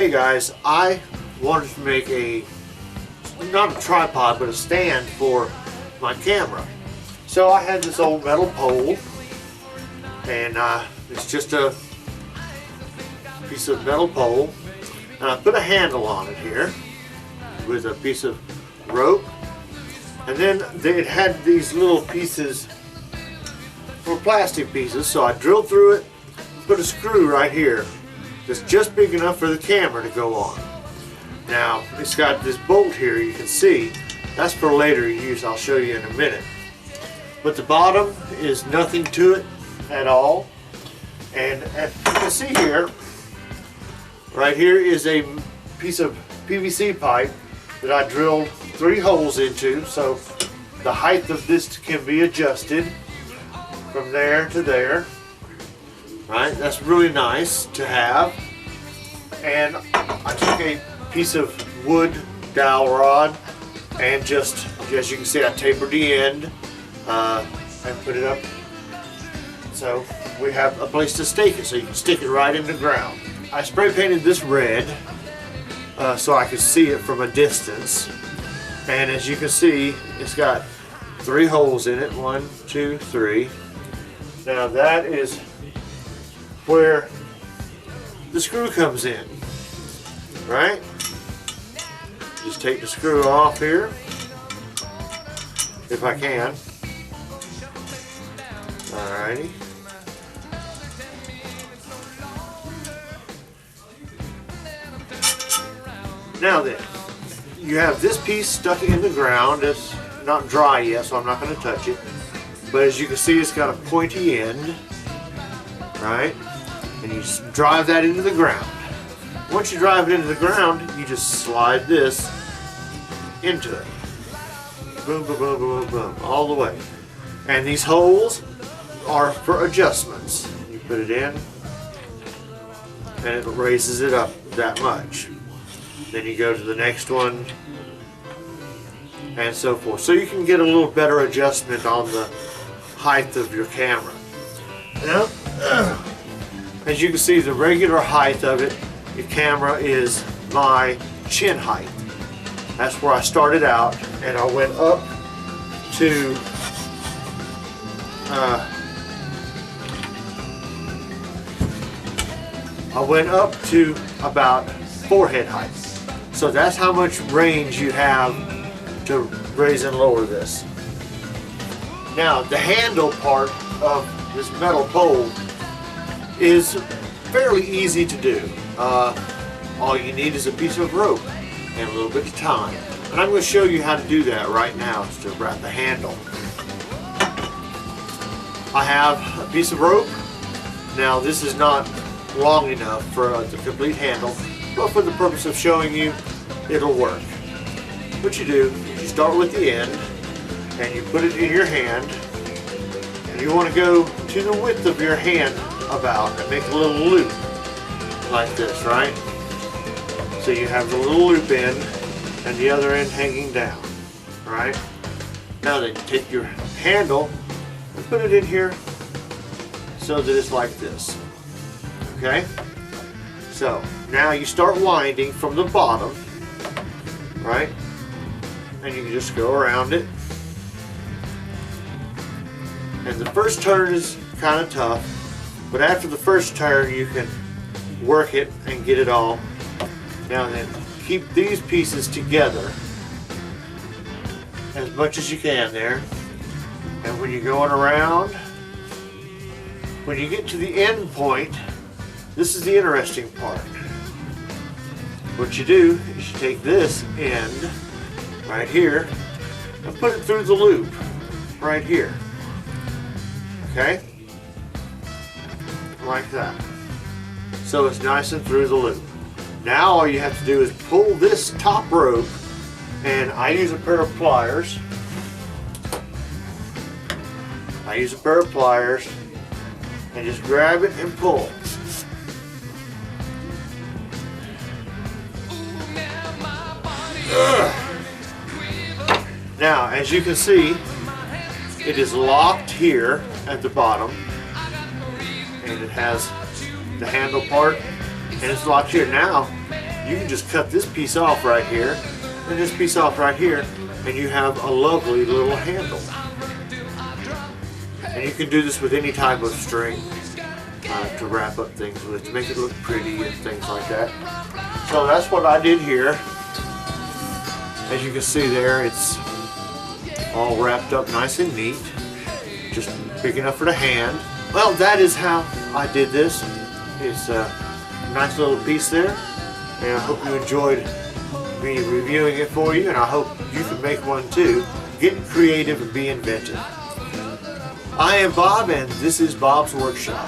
Okay guys, I wanted to make not a tripod, but a stand for my camera. So I had this old metal pole, and it's just a piece of metal pole, and I put a handle on it here with a piece of rope, and then it had these little pieces, little plastic pieces, so I drilled through it, put a screw right here that's just big enough for the camera to go on. Now it's got this bolt here, you can see, that's for later use, I'll show you in a minute. But the bottom is nothing to it at all, and as you can see here, right here is a piece of PVC pipe that I drilled 3 holes into, so the height of this can be adjusted from there to there. Right, that's really nice to have. And I took a piece of wood dowel rod and just, as you can see, I tapered the end and put it up. So we have a place to stake it, so you can stick it right in the ground. I spray painted this red so I could see it from a distance. And as you can see, it's got 3 holes in it, 1, 2, 3. Now that is where the screw comes in, right? Just take the screw off here, if I can. Alrighty. Now then, you have this piece stuck in the ground. It's not dry yet, so I'm not going to touch it. But as you can see, it's got a pointy end, right? And you just drive that into the ground. Once you drive it into the ground, you just slide this into it. Boom, boom, boom, boom, boom, all the way. And these holes are for adjustments. You put it in, and it raises it up that much. Then you go to the next one, and so forth. So you can get a little better adjustment on the height of your camera. Now, as you can see, the regular height of it, the camera is my chin height. That's where I started out, and I went up to about forehead height. So that's how much range you have to raise and lower this. Now, the handle part of this metal pole is fairly easy to do. All you need is a piece of rope and a little bit of time. And I'm going to show you how to do that right now, is to wrap the handle. I have a piece of rope. Now this is not long enough for the complete handle, but for the purpose of showing you, it'll work. What you do is you start with the end and you put it in your hand, and you want to go to the width of your hand about and make a little loop like this, right? So you have the little loop end and the other end hanging down, right? Now then, take your handle and put it in here so that it's like this, okay? So now you start winding from the bottom, right? And you can just go around it. And the first turn is kind of tough, but after the first turn you can work it and get it all. Now then, keep these pieces together as much as you can there. And when you're going around, when you get to the end point, this is the interesting part. What you do is you take this end right here and put it through the loop right here. Okay? Like that. So it's nice and through the loop. Now all you have to do is pull this top rope, and I use a pair of pliers. And just grab it and pull. Now, as you can see, it is locked here at the bottom, and it has the handle part, and it's locked here. Now, you can just cut this piece off right here and this piece off right here, and you have a lovely little handle. And you can do this with any type of string to wrap up things with, to make it look pretty and things like that. So that's what I did here. As you can see there, it's all wrapped up nice and neat, just big enough for the hand. Well, that is how I did this. It's a nice little piece there, and I hope you enjoyed me reviewing it for you, and I hope you can make one too. Get creative and be inventive. I am Bob, and this is Bob's Workshop.